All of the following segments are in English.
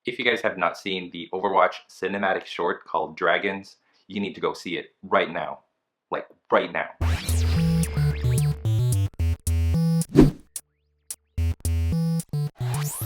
If you guys have not seen the Overwatch cinematic short called Dragons, you need to go see it right now. Like, right now.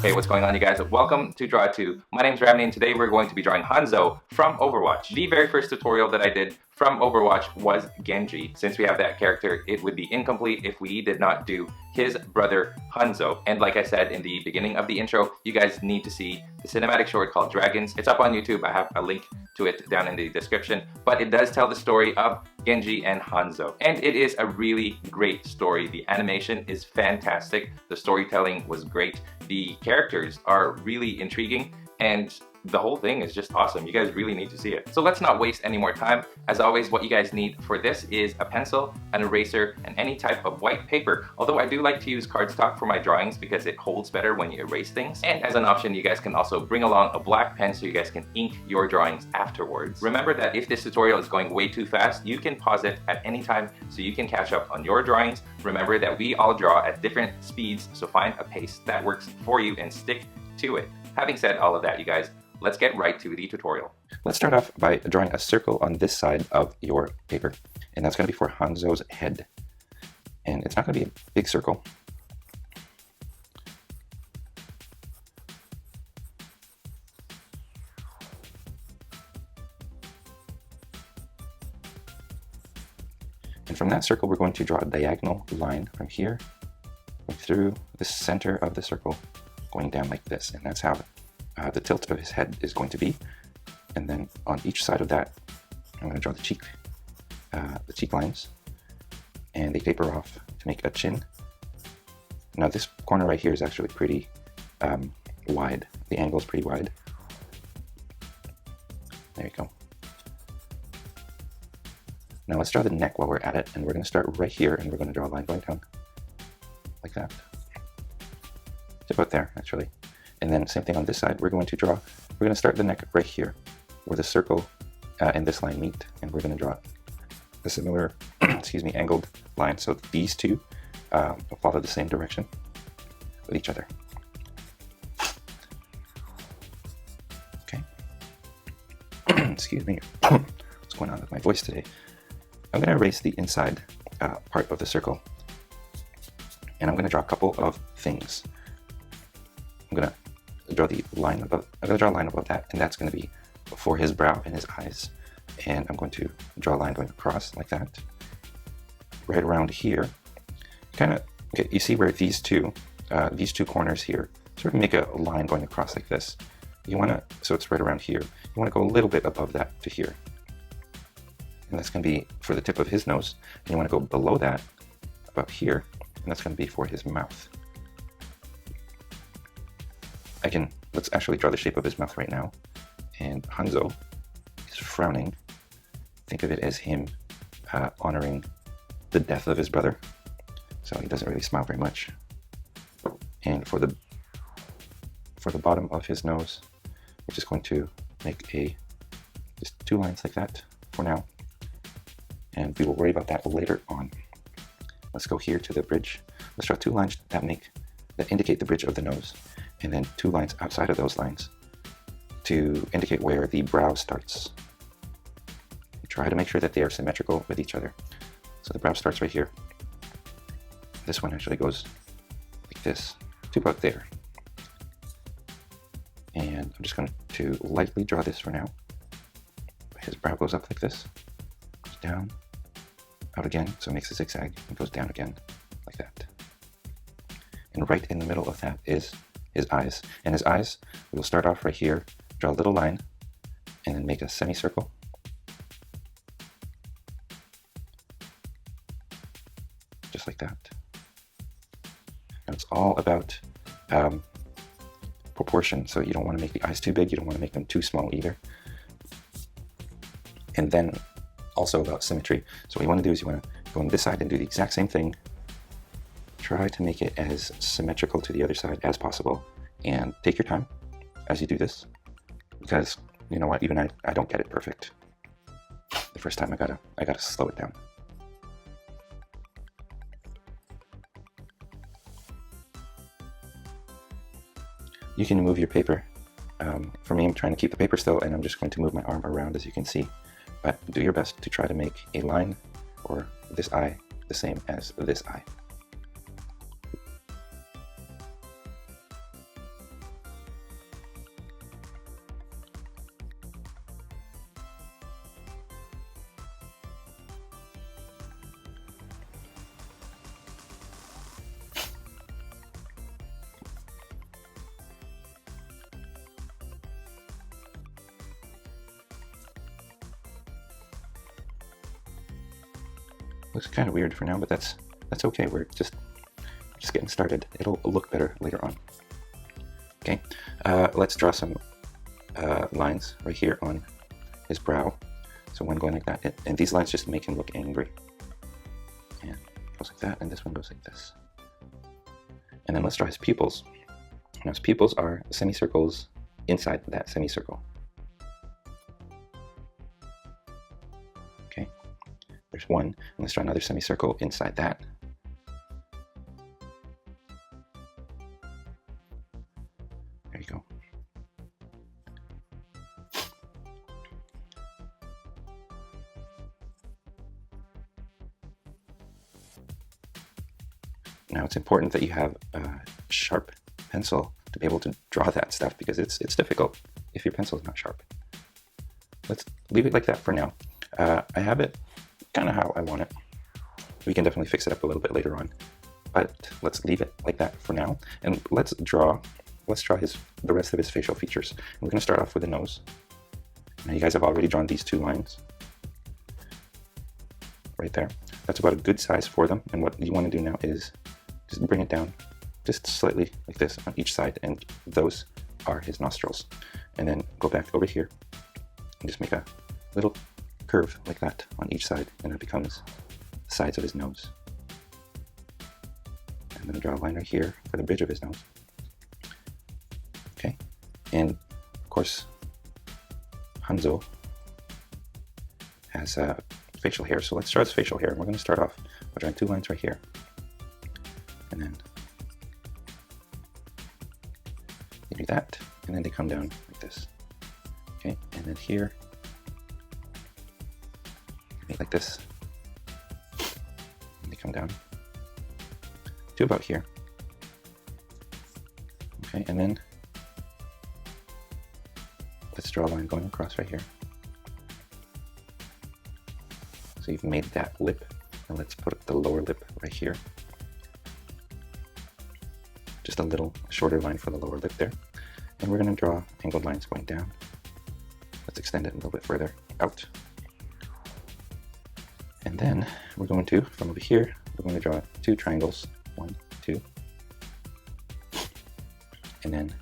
Hey, what's going on, you guys? Welcome to Draw 2. My name's Ramny, and today we're going to be drawing Hanzo from Overwatch. The very first tutorial that I did from Overwatch was Genji. Since we have that character, it would be incomplete if we did not do his brother Hanzo. And like I said in the beginning of the intro, you guys need to see the cinematic short called Dragons. It's up on YouTube. I have a link to it down in the description, but it does tell the story of Genji and Hanzo. And it is a really great story. The animation is fantastic. The storytelling was great. The characters are really intriguing, and the whole thing is just awesome. You guys really need to see it. So let's not waste any more time. As always, what you guys need for this is a pencil, an eraser, and any type of white paper. Although I do like to use cardstock for my drawings because it holds better when you erase things. And as an option, you guys can also bring along a black pen so you guys can ink your drawings afterwards. Remember that if this tutorial is going way too fast, you can pause it at any time so you can catch up on your drawings. Remember that we all draw at different speeds, so find a pace that works for you and stick to it. Having said all of that, you guys, let's get right to the tutorial. Let's start off by drawing a circle on this side of your paper, and that's going to be for Hanzo's head. And it's not going to be a big circle. And from that circle, we're going to draw a diagonal line from here, through the center of the circle, going down like this. And that's how the tilt of his head is going to be. And then on each side of that, I'm going to draw the cheek lines, and they taper off to make a chin. Now this corner right here is actually pretty wide. The angle is pretty wide. There you go. Now let's draw the neck while we're at it, and we're going to start right here, and we're going to draw a line going down like that. It's about there, actually. And then same thing on this side. We're going to start the neck right here, where the circle and this line meet, and we're going to draw a similar, angled line. So these two will follow the same direction with each other. Okay. Excuse me. What's going on with my voice today? I'm going to erase the inside part of the circle, and I'm going to draw a couple of things. I'm going to draw the line above. I'm going to draw a line above that, and that's going to be for his brow and his eyes. And I'm going to draw a line going across like that. Right around here, okay, you see where these two corners here sort of make a line going across like this. You want to, so it's right around here. You want to go a little bit above that to here. And that's going to be for the tip of his nose. And you want to go below that, about here, and that's going to be for his mouth. Let's actually draw the shape of his mouth right now. And Hanzo is frowning. Think of it as him honoring the death of his brother. So he doesn't really smile very much. And for the bottom of his nose, we're just going to make just two lines like that for now. And we will worry about that later on. Let's go here to the bridge. Let's draw two lines that indicate the bridge of the nose, and then two lines outside of those lines to indicate where the brow starts. Try to make sure that they are symmetrical with each other. So the brow starts right here. This one actually goes like this to about there. And I'm just going to lightly draw this for now. His brow goes up like this, goes down, out again, so it makes a zigzag, and goes down again like that. And right in the middle of that is his eyes. And his eyes, we'll start off right here, draw a little line, and then make a semicircle. Just like that. Now it's all about proportion, so you don't want to make the eyes too big, you don't want to make them too small either. And then also about symmetry. So what you want to do is you want to go on this side and do the exact same thing. Try to make it as symmetrical to the other side as possible, and take your time as you do this, because you know what, even I don't get it perfect. The first time I gotta slow it down. You can move your paper For me, I'm trying to keep the paper still, and I'm just going to move my arm around, as you can see. But do your best to try to make a line or this eye the same as this eye. Looks kind of weird for now, but that's okay. We're just getting started. It'll look better later on. Okay, let's draw some lines right here on his brow. So one going like that, and these lines just make him look angry. And it goes like that, and this one goes like this. And then let's draw his pupils. Now his pupils are semicircles inside that semicircle. Okay, there's one, and let's draw another semicircle inside that. There you go. Now it's important that you have a sharp pencil to be able to draw that stuff, because it's difficult if your pencil is not sharp. Let's leave it like that for now. I have it kind of how I want it. We can definitely fix it up a little bit later on, but let's leave it like that for now. And let's draw the rest of his facial features. And we're going to start off with the nose. Now you guys have already drawn these two lines right there. That's about a good size for them. And what you want to do now is just bring it down just slightly like this on each side, and those are his nostrils. And then go back over here and just make a little curve like that on each side, and that becomes the sides of his nose. I'm going to draw a line right here for the bridge of his nose. Okay, and of course Hanzo has facial hair, so let's draw his facial hair. We're going to start off by drawing two lines right here, and then you do that, and then they come down like this. Okay, and then here, make like this, and they come down to about here. Okay, and then let's draw a line going across right here. So you've made that lip, and let's put the lower lip right here. Just a little shorter line for the lower lip there. And we're going to draw angled lines going down. Let's extend it a little bit further out. And then we're going to, from over here, we're going to draw two triangles. 1, 2. And then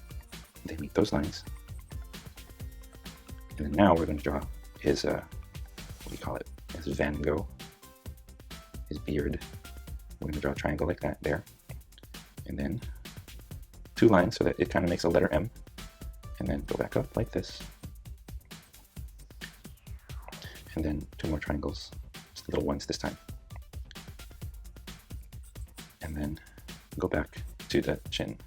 they meet those lines. And then now we're going to draw his, what do you call it? His Van Gogh, his beard. We're going to draw a triangle like that there. And then two lines so that it kind of makes a letter M. And then go back up like this. And then two more triangles, just little ones this time. And then go back to the chin.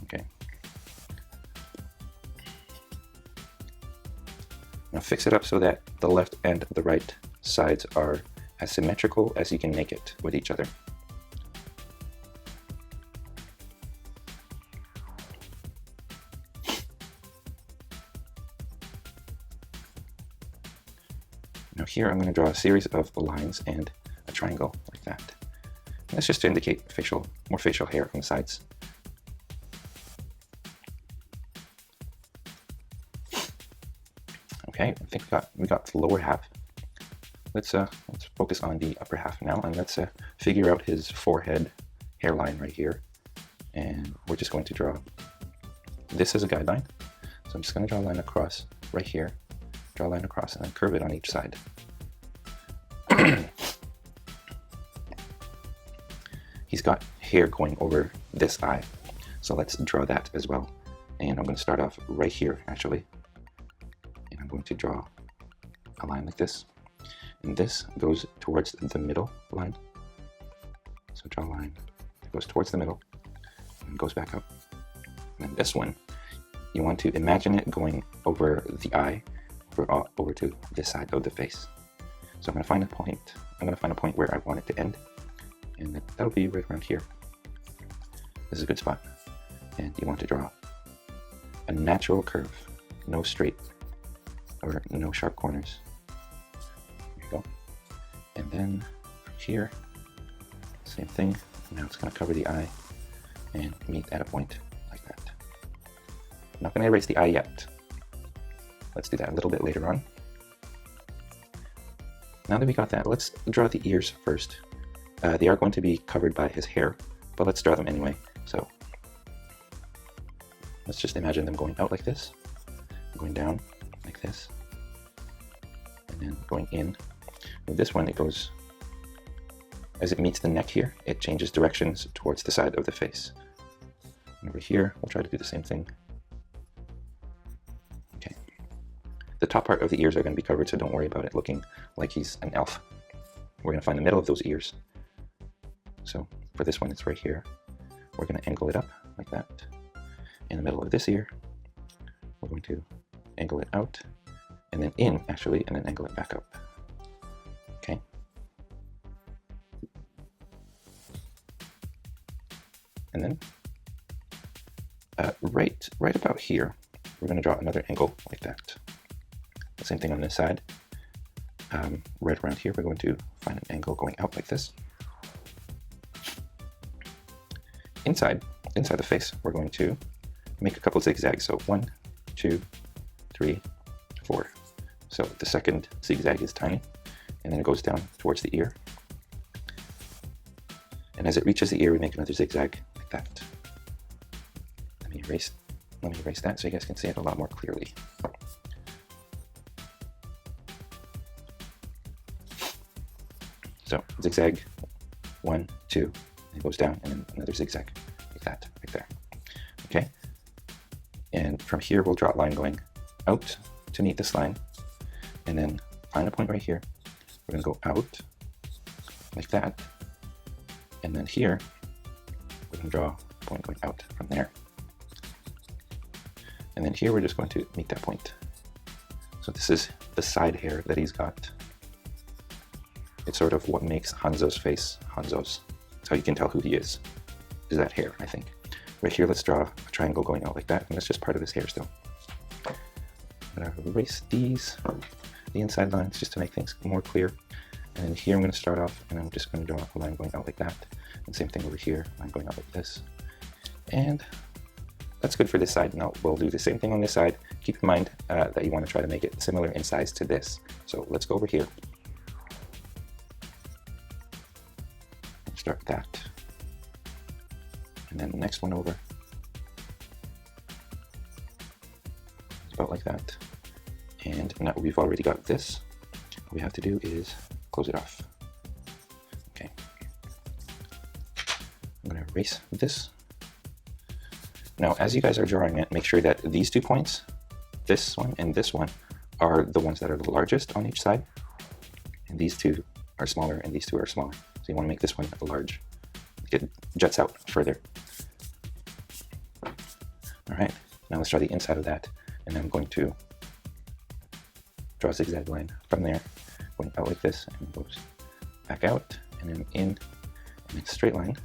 Okay. Now fix it up so that the left and the right sides are as symmetrical as you can make it with each other. Now here I'm going to draw a series of lines and a triangle like that. And that's just to indicate more facial hair on the sides. Okay, I think we got the lower half. Let's focus on the upper half now, and let's figure out his forehead hairline right here. And we're just going to draw this as a guideline. So I'm just going to draw a line across right here, draw a line across, and then curve it on each side. He's got hair going over this eye, so let's draw that as well. And I'm going to start off right here, actually. And I'm going to draw a line like this. And this goes towards the middle line. So draw a line goes towards the middle and goes back up. And then this one, you want to imagine it going over the eye, over to this side of the face. So I'm going to find a point. I'm going to find a point where I want it to end, and that'll be right around here. This is a good spot. And you want to draw a natural curve, no straight or no sharp corners. There you go. And then from here, same thing. Now it's going to cover the eye and meet at a point like that. I'm not going to erase the eye yet. Let's do that a little bit later on. Now that we got that, let's draw the ears first. They are going to be covered by his hair, but let's draw them anyway. So let's just imagine them going out like this, going down like this, and then going in. With this one, it goes, as it meets the neck here, it changes directions towards the side of the face. And over here, we'll try to do the same thing. Okay. The top part of the ears are going to be covered, so don't worry about it looking like he's an elf. We're going to find the middle of those ears. So for this one, it's right here. We're going to angle it up like that. In the middle of this ear, we're going to angle it out, and then in, actually, and then angle it back up. Okay. And then right about here, we're going to draw another angle like that. The same thing on this side. Right around here, we're going to find an angle going out like this. Inside the face, we're going to make a couple zigzags. So 1, 2, 3, 4. So the second zigzag is tiny, and then it goes down towards the ear. And as it reaches the ear, we make another zigzag like that. Let me erase that so you guys can see it a lot more clearly. So zigzag, 1, 2, and it goes down, and then another zigzag like that, right there. Okay. And from here, we'll draw a line going out to meet this line, and then find a point right here. We're going to go out like that, and then here, we're going to draw a point going out from there. And then here, we're just going to meet that point. So this is the side hair that he's got. It's sort of what makes Hanzo's face Hanzo's. That's how you can tell who he is that hair, I think. Right here, let's draw a triangle going out like that, and that's just part of his hair still. I'm going to erase these, the inside lines, just to make things more clear. And then here I'm going to start off, and I'm just going to draw a line going out like that. And same thing over here, line going out like this. And that's good for this side. Now we'll do the same thing on this side. Keep in mind that you want to try to make it similar in size to this. So let's go over here. Start that, and then the next one over. It's about like that. And now we've already got this. What we have to do is close it off. Okay. I'm going to erase this. Now, as you guys are drawing it, make sure that these 2 points, this one and this one, are the ones that are the largest on each side. And these 2 are smaller, and these 2 are smaller. So you want to make this one large. It juts out further. All right, now let's draw the inside of that. And I'm going to draw a zigzag line from there, going out like this, and goes back out, and then in, and then straight line,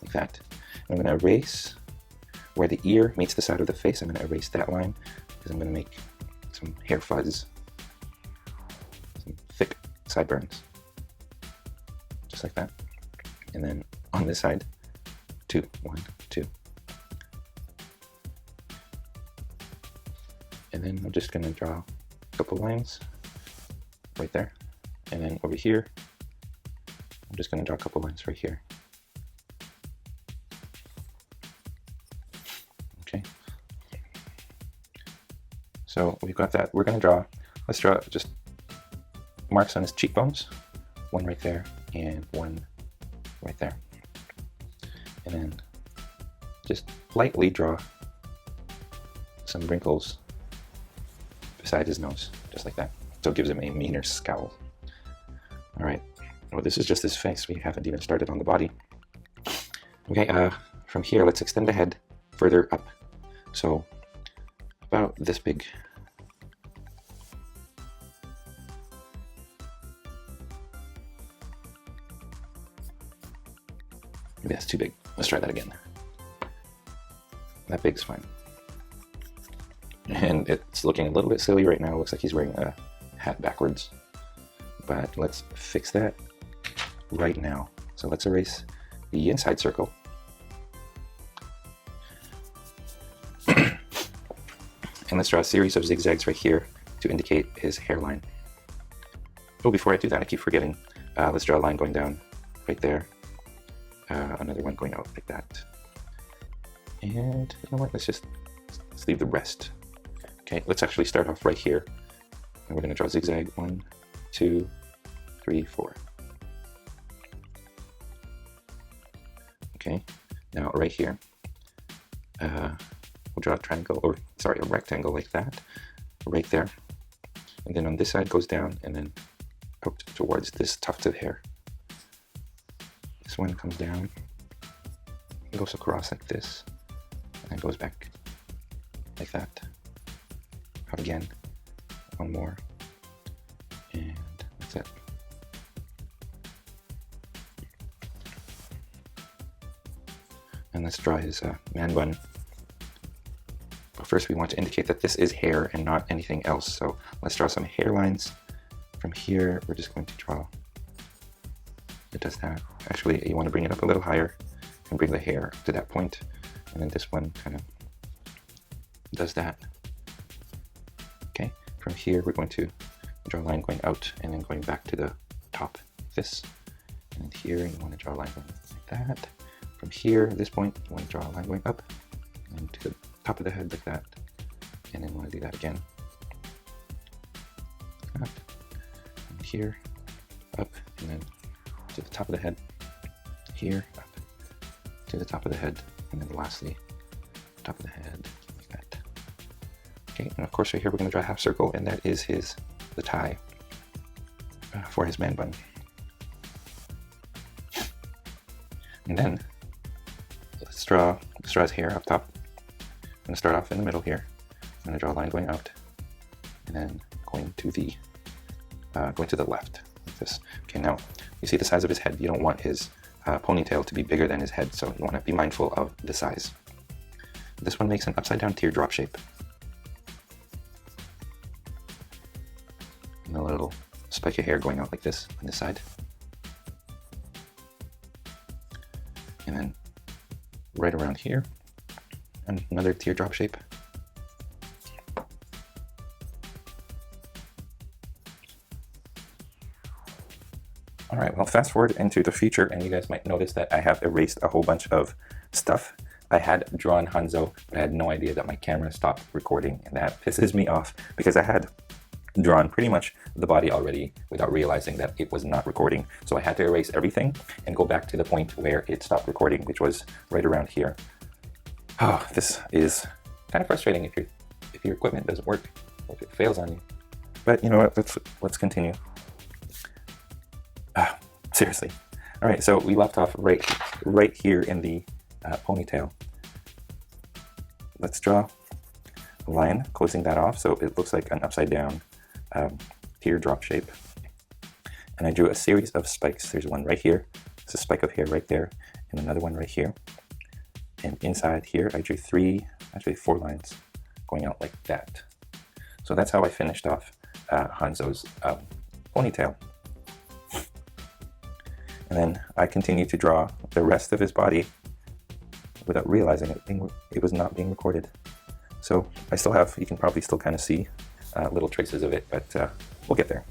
like that. And I'm going to erase where the ear meets the side of the face. I'm going to erase that line, because I'm going to make some hair fuzz, some thick sideburns. Just like that. And then on this side, 2, 1, 2. And then I'm just going to draw a couple lines right there. And then over here, I'm just going to draw a couple lines right here. Okay. So we've got that. We're going to draw, let's draw just marks on his cheekbones. One right there, and one right there. And then just lightly draw some wrinkles beside his nose, just like that. So it gives him a meaner scowl. All right, well, this is just his face. We haven't even started on the body. Okay, from here, let's extend the head further up. So about this big. Maybe that's too big. Let's try that again. That big's fine. And it's looking a little bit silly right now. Looks like he's wearing a hat backwards. But let's fix that right now. So let's erase the inside circle. And let's draw a series of zigzags right here to indicate his hairline. Oh, before I do that, I keep forgetting. Let's draw a line going down right there. Another one going out like that. And you know what, let's leave the rest. Okay, let's actually start off right here. And we're gonna draw a zigzag, 1, 2, 3, 4. Okay, now right here, we'll draw a triangle, or sorry, a rectangle like that, right there. And then on this side goes down and then out towards this tuft of hair. This one comes down, goes across like this, and goes back like that. Out again, one more, and that's it. And let's draw his man bun. But first we want to indicate that this is hair and not anything else. So let's draw some hairlines. From here, we're just going to draw. It does that. Actually, you want to bring it up a little higher and bring the hair to that point. And then this one kind of does that. Okay, from here we're going to draw a line going out and then going back to the top, like this. And here you want to draw a line going like that. From here, at this point, you want to draw a line going up and to the top of the head like that. And then you want to do that again. Like that. And here, up, and then to the top of the head, here, up, to the top of the head, and then lastly, top of the head, like that. Okay, and of course right here we're going to draw a half circle, and that is the tie for his man bun. And then, let's draw his hair up top. I'm going to start off in the middle here. I'm going to draw a line going out, and then going to the left, like this. Okay, now, you see the size of his head. You don't want his ponytail to be bigger than his head, so you want to be mindful of the size. This one makes an upside down teardrop shape. And a little spike of hair going out like this on this side. And then right around here, and another teardrop shape. All right, well, fast forward into the future, and you guys might notice that I have erased a whole bunch of stuff. I had drawn Hanzo, but I had no idea that my camera stopped recording, and that pisses me off because I had drawn pretty much the body already without realizing that it was not recording. So I had to erase everything and go back to the point where it stopped recording, which was right around here. Oh, this is kind of frustrating if your equipment doesn't work, or if it fails on you. But you know what, let's continue. Seriously. All right, so we left off right here in the ponytail. Let's draw a line closing that off so it looks like an upside down teardrop shape. And I drew a series of spikes. There's one right here. It's a spike of hair right there, and another one right here. And inside here, I drew actually four lines going out like that. So that's how I finished off Hanzo's ponytail. And then I continued to draw the rest of his body without realizing it was not being recorded. So I still have, you can probably still kind of see little traces of it, but we'll get there.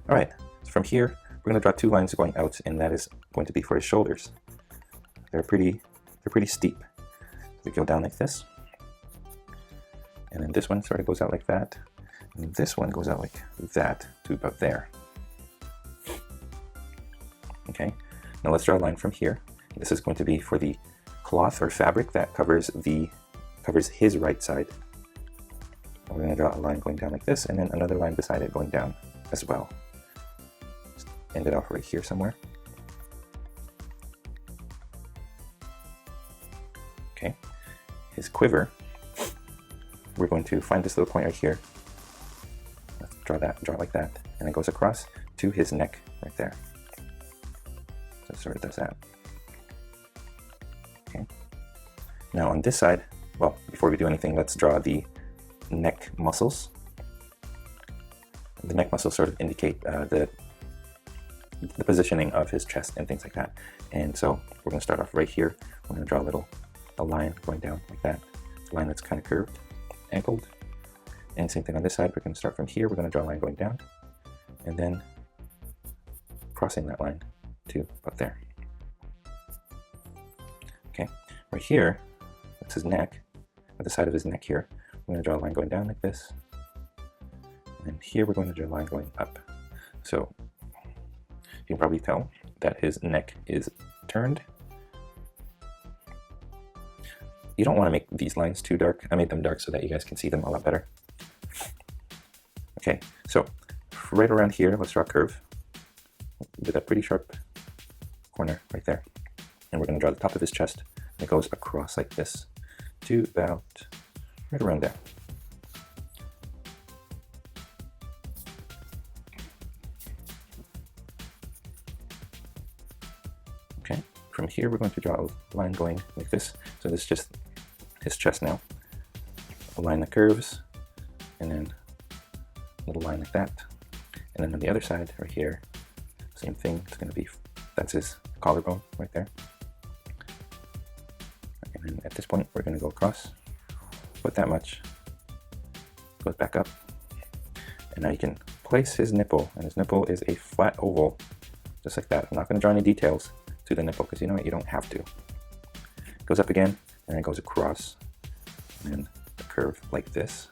All right, so from here, we're gonna draw two lines going out, and that is going to be for his shoulders. They're pretty steep. We go down like this. And then this one sort of goes out like that. And this one goes out like that to about there. Okay, now let's draw a line from here. This is going to be for the cloth or fabric that covers his right side. And we're going to draw a line going down like this, and then another line beside it going down as well. Just end it off right here somewhere. Okay, his quiver, we're going to find this little point right here. Let's draw it like that, and it goes across to his neck right there. So it sort of does that. Okay. Now on this side, well, before we do anything, let's draw the neck muscles. The neck muscles sort of indicate the positioning of his chest and things like that. And so we're going to start off right here. We're going to draw a line going down like that. It's a line that's kind of curved, angled. And same thing on this side. We're going to start from here. We're going to draw a line going down, and then crossing that line to about there. Okay, right here, that's his neck. At the side of his neck here, we're going to draw a line going down like this. And here we're going to draw a line going up. So you can probably tell that his neck is turned. You don't want to make these lines too dark. I made them dark so that you guys can see them a lot better. Okay, so right around here, let's draw a curve with a pretty sharp corner right there. And we're going to draw the top of his chest, and it goes across like this to about right around there. Okay, from here we're going to draw a line going like this. So this is just his chest now. A line that curves, and then a little line like that. And then on the other side, right here, same thing. It's going to be, that's his collarbone right there. And then at this point, we're going to go across, put that much, goes back up. And now you can place his nipple, and his nipple is a flat oval, just like that. I'm not going to draw any details to the nipple because you know what, you don't have to. It goes up again, and then it goes across, and then a curve like this.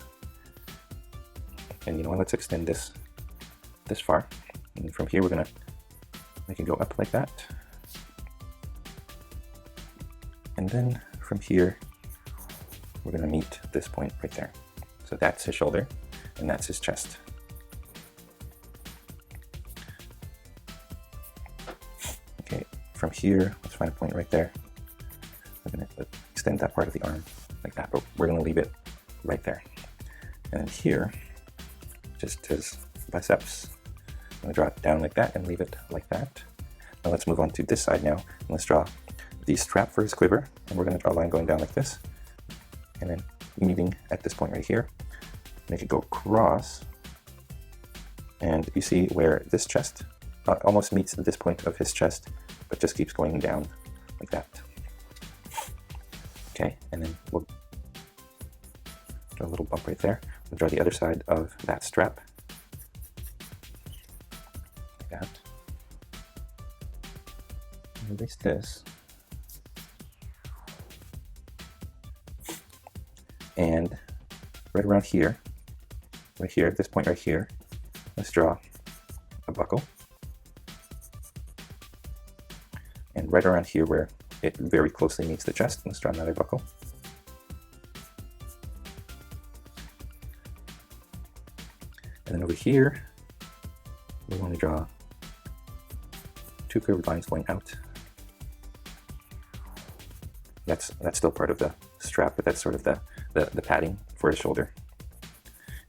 And you know what, let's extend this far. And from here, we're going to make it go up like that. And then from here, we're going to meet this point right there. So that's his shoulder, and that's his chest. Okay, from here, let's find a point right there. We're going to extend that part of the arm like that, but we're going to leave it right there. And then here, just his biceps. I'm going to draw it down like that and leave it like that. Now let's move on to this side now. And let's draw the strap for his quiver. And we're going to draw a line going down like this. And then meeting at this point right here. Make it go across. And you see where this chest almost meets this point of his chest, but just keeps going down like that. Okay, and then we'll draw a little bump right there. We'll draw the other side of that strap. Like that. And erase this. And right around here, at this point right here, let's draw a buckle. And right around here where it very closely meets the chest, let's draw another buckle. And then over here, we want to draw two curved lines going out. That's still part of the strap, but that's sort of the padding for his shoulder.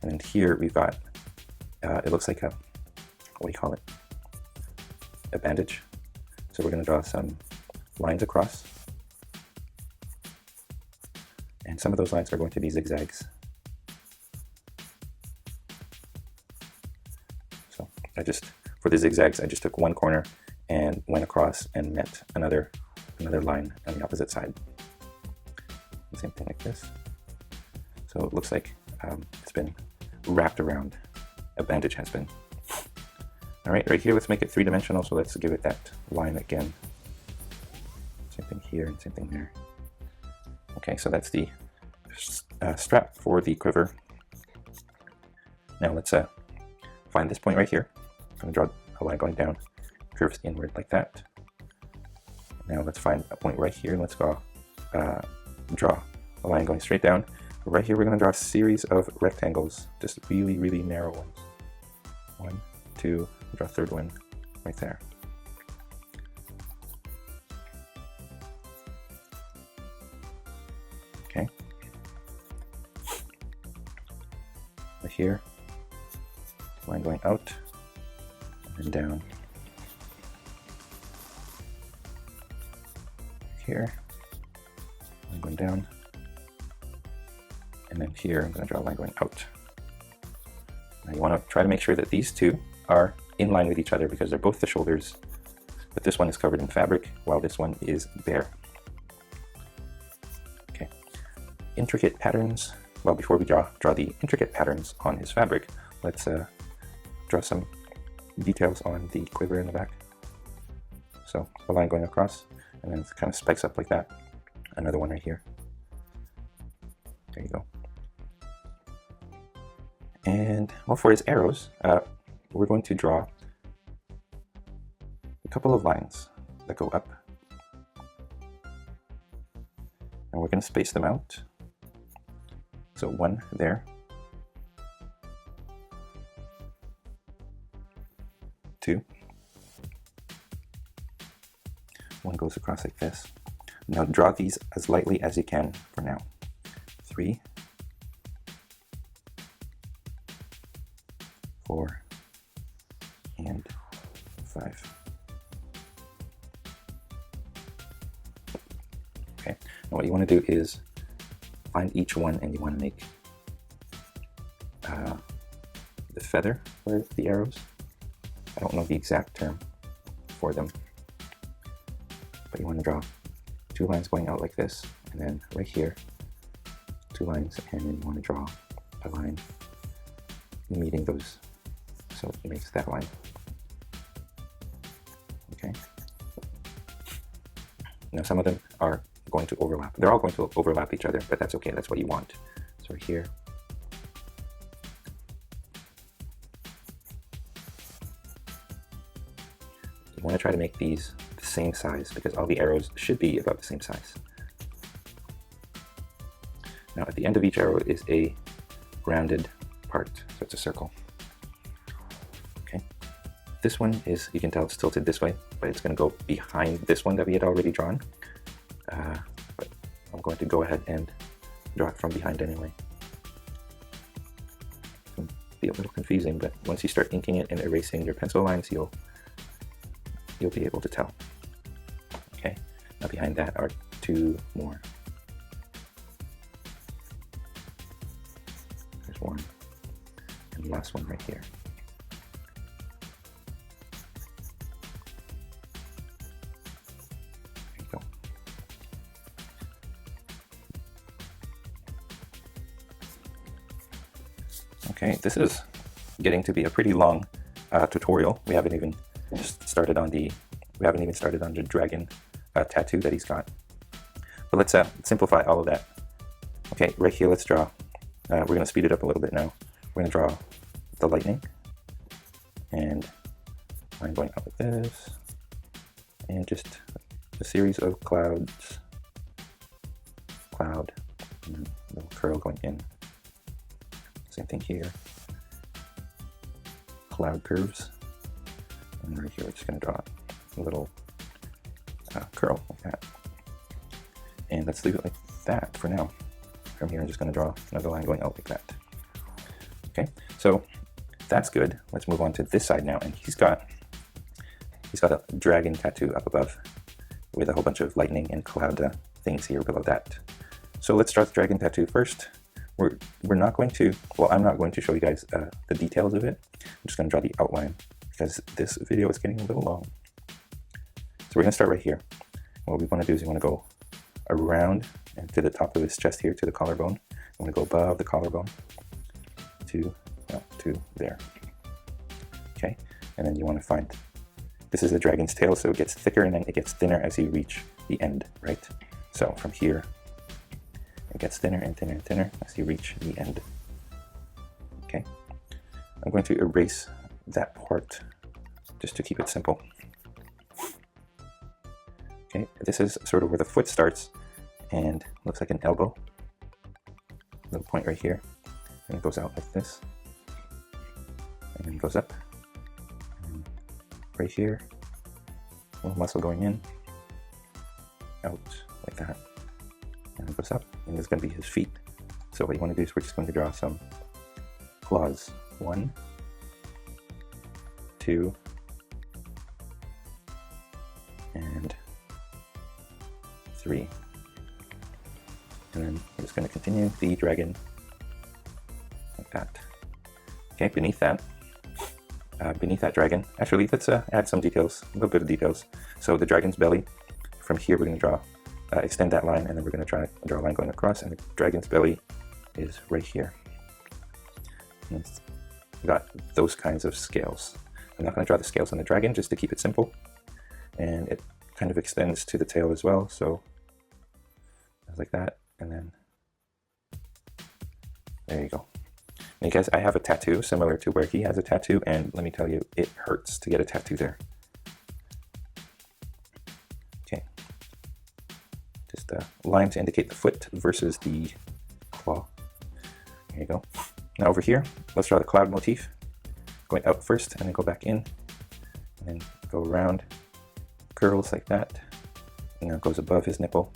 And then here we've got, it looks like a, what do you call it? A bandage. So we're going to draw some lines across. And some of those lines are going to be zigzags. So for the zigzags, I just took one corner and went across and met another line on the opposite side. The same thing like this. So it looks like it's been wrapped around. A bandage has been. All right, right here, let's make it three-dimensional. So let's give it that line again. Same thing here and same thing there. Okay, so that's the strap for the quiver. Now let's find this point right here. I'm going to draw a line going down, curves inward like that. Now let's find a point right here. Let's go draw a line going straight down. Right here, we're going to draw a series of rectangles, just really, really narrow ones. 1, 2, draw a third one right there. Okay. Right here, line going out and down. Here, line going down, and then here I'm going to draw a line going out. Now you want to try to make sure that these two are in line with each other because they're both the shoulders, but this one is covered in fabric while this one is bare. Okay, intricate patterns. Well, before we draw the intricate patterns on his fabric, let's draw some details on the quiver in the back. So a line going across, and then it kind of spikes up like that. Another one right here. There you go. And well, for his arrows, we're going to draw a couple of lines that go up. And we're going to space them out. So one there. Two. One goes across like this. Now draw these as lightly as you can for now. 3, 4, and 5. Okay, now what you want to do is find each one and you want to make the feather for the arrows. I don't know the exact term for them, but you want to draw 2 lines going out like this, and then right here 2 lines, and then you want to draw a line meeting those, so it makes that line. Okay. Now some of them are going to overlap. They're all going to overlap each other, but that's okay. That's what you want. So here, you want to try to make these the same size because all the arrows should be about the same size. Now at the end of each arrow is a rounded part, so it's a circle. Okay. This one is, you can tell it's tilted this way, but it's going to go behind this one that we had already drawn. But I'm going to go ahead and draw it from behind anyway. It can be a little confusing, but once you start inking it and erasing your pencil lines, you'll be able to tell. Okay, now behind that are 2 more. There's 1, and the last one right here. There you go. Okay, this is getting to be a pretty long tutorial. We haven't even started on the dragon tattoo that he's got. But let's simplify all of that. Okay, right here, let's draw. We're going to speed it up a little bit now. We're going to draw the lightning, and line going up like this, and just a series of clouds, cloud, and a little curl going in. Same thing here. Cloud curves. And right here, we're just going to draw a little curl like that. And let's leave it like that for now. From here, I'm just going to draw another line going out like that. Okay, so that's good. Let's move on to this side now. And he's got a dragon tattoo up above with a whole bunch of lightning and cloud things here below that. So let's draw the dragon tattoo first. We're not going to, well, I'm not going to show you guys the details of it. I'm just going to draw the outline because this video is getting a little long. So we're going to start right here. What we want to do is we want to go around and to the top of his chest here, to the collarbone. We want to go above the collarbone to there. Okay, and then you want to find, this is the dragon's tail, so it gets thicker and then it gets thinner as you reach the end, right? So from here, it gets thinner and thinner and thinner as you reach the end. Okay, I'm going to erase that part just to keep it simple. Okay, this is sort of where the foot starts and looks like an elbow. Little point right here, and it goes out like this, and then it goes up. And right here, a little muscle going in, out like that, and it goes up, and there's going to be his feet. So what you want to do is we're just going to draw some claws. 1, 2, and 3. And then we're just going to continue the dragon like that. Okay, beneath that dragon, actually let's add some details, a little bit of details. So the dragon's belly, from here we're going to draw, extend that line, and then we're going to try to draw a line going across, and the dragon's belly is right here. And it's got those kinds of scales. I'm not going to draw the scales on the dragon just to keep it simple, and it kind of extends to the tail as well, so like that, and then there you go. And guys, I have a tattoo similar to where he has a tattoo, and let me tell you, it hurts to get a tattoo there. Okay, just a line to indicate the foot versus the claw. There you go. Now over here, let's draw the cloud motif, going out first and then go back in, and then go around, curls like that, and then it goes above his nipple.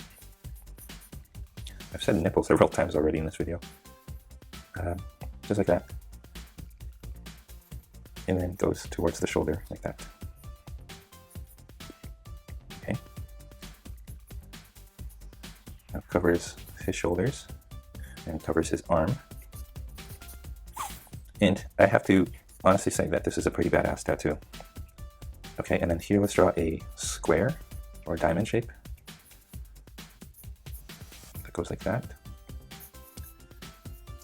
I've said nipple several times already in this video. Just like that. And then goes towards the shoulder like that. Okay. Now covers his shoulders and covers his arm. And I have to honestly say that this is a pretty badass tattoo. Okay, and then here let's draw a square or diamond shape. That goes like that,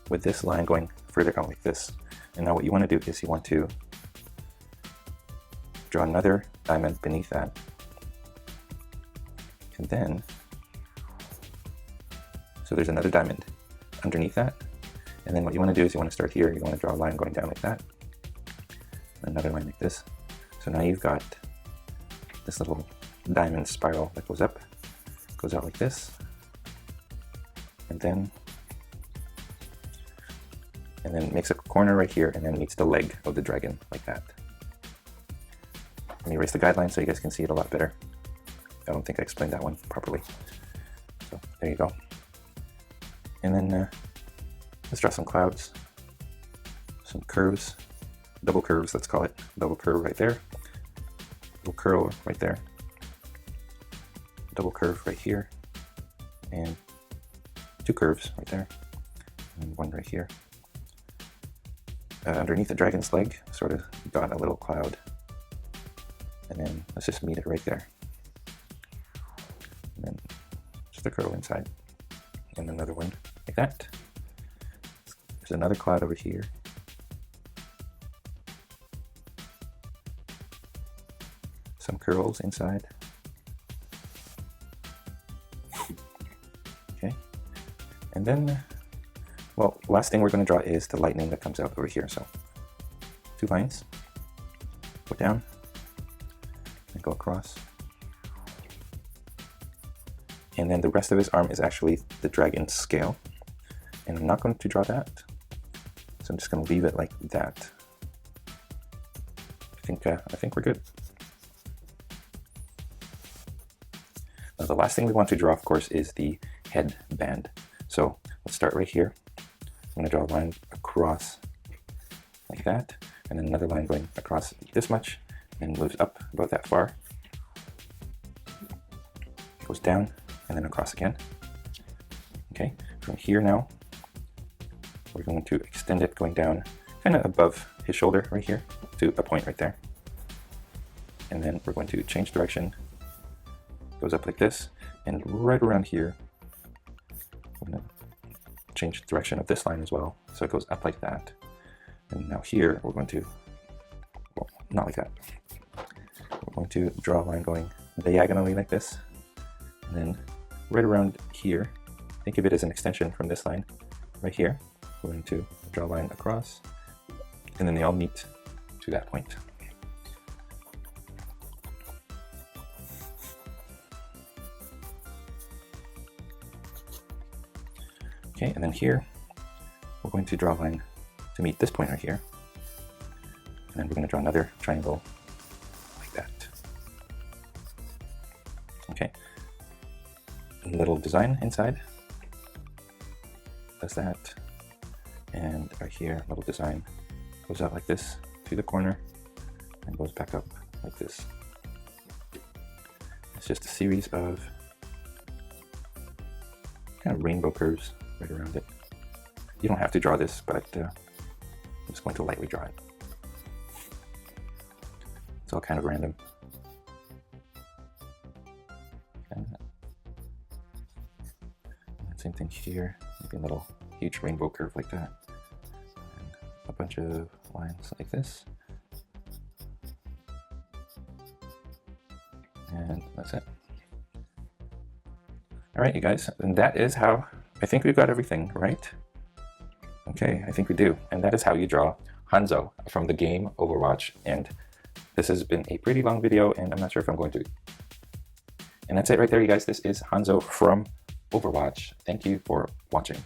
with this line going further out like this. And now what you want to do is you want to draw another diamond beneath that, and then, so there's another diamond underneath that, and then what you want to do is you want to start here, you want to draw a line going down like that, another line like this. So now you've got this little diamond spiral that goes up, goes out like this, and then makes a corner right here, and then meets the leg of the dragon like that. Let me erase the guidelines so you guys can see it a lot better. I don't think I explained that one properly. So there you go. And then let's draw some clouds, some curves, double curves, let's call it. Double curve right there, little curl right there, double curve right here, and 2 curves right there, and 1 right here. Underneath the dragon's leg, sort of got a little cloud, and then let's just meet it right there, and then just a curl inside, and another one like that. There's another cloud over here, some curls inside. Okay, and then, well, last thing we're going to draw is the lightning that comes out over here. So 2 lines, go down, and go across. And then the rest of his arm is actually the dragon's scale. And I'm not going to draw that, so I'm just going to leave it like that. I think we're good. Now the last thing we want to draw, of course, is the headband. So let's start right here. I'm going to draw a line across like that, and then another line going across this much, and moves up about that far. Goes down, and then across again. Okay, from here now, we're going to extend it going down kind of above his shoulder right here to a point right there. And then we're going to change direction. Goes up like this, and right around here, we're going to change the direction of this line as well. So it goes up like that. And now here, we're going to, well, not like that. We're going to draw a line going diagonally like this. And then right around here, think of it as an extension from this line right here. We're going to draw a line across, and then they all meet to that point. Okay, and then here, we're going to draw a line to meet this point right here. And then we're going to draw another triangle like that. Okay. A little design inside. does that. And right here, little design goes out like this to the corner and goes back up like this. It's just a series of kind of rainbow curves right around it. You don't have to draw this, but I'm just going to lightly draw it. It's all kind of random. Same thing here, maybe a little huge rainbow curve like that. And a bunch of lines like this. And that's it. All right, you guys, and that is how, I think we've got everything, right? Okay, I think we do. And that is how you draw Hanzo from the game Overwatch. And this has been a pretty long video, and I'm not sure if I'm going to. And that's it right there, you guys. This is Hanzo from Overwatch. Thank you for watching.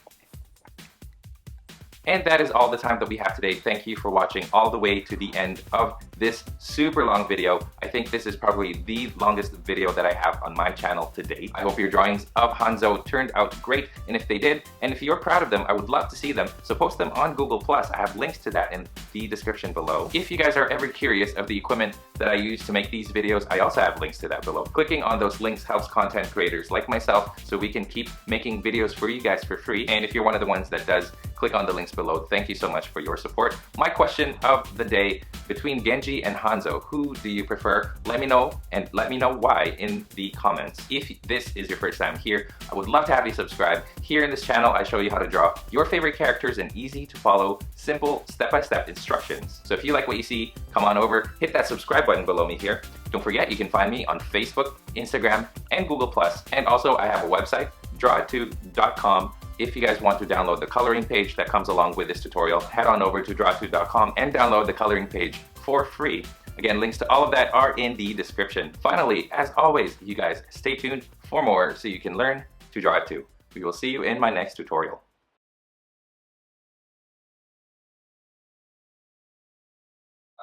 And that is all the time that we have today. Thank you for watching all the way to the end of this super long video. I think this is probably the longest video that I have on my channel to date. I hope your drawings of Hanzo turned out great, and if they did, and if you're proud of them, I would love to see them, so post them on Google+. I have links to that in the description below. If you guys are ever curious of the equipment that I use to make these videos, I also have links to that below. Clicking on those links helps content creators like myself so we can keep making videos for you guys for free. And if you're one of the ones that does, click on the links below. Thank you so much for your support. My question of the day, between Genji and Hanzo, who do you prefer? Let me know, and let me know why in the comments. If this is your first time here, I would love to have you subscribe. Here in this channel, I show you how to draw your favorite characters in easy to follow, simple, step-by-step instructions. So if you like what you see, come on over, hit that subscribe button below me here. Don't forget, you can find me on Facebook, Instagram, and Google+. And also, I have a website, draw2.com. If you guys want to download the coloring page that comes along with this tutorial, head on over to draw2.com and download the coloring page for free. Again, links to all of that are in the description. Finally, as always, you guys stay tuned for more so you can learn to draw too. We will see you in my next tutorial.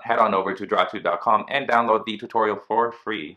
Head on over to draw2.com and download the tutorial for free.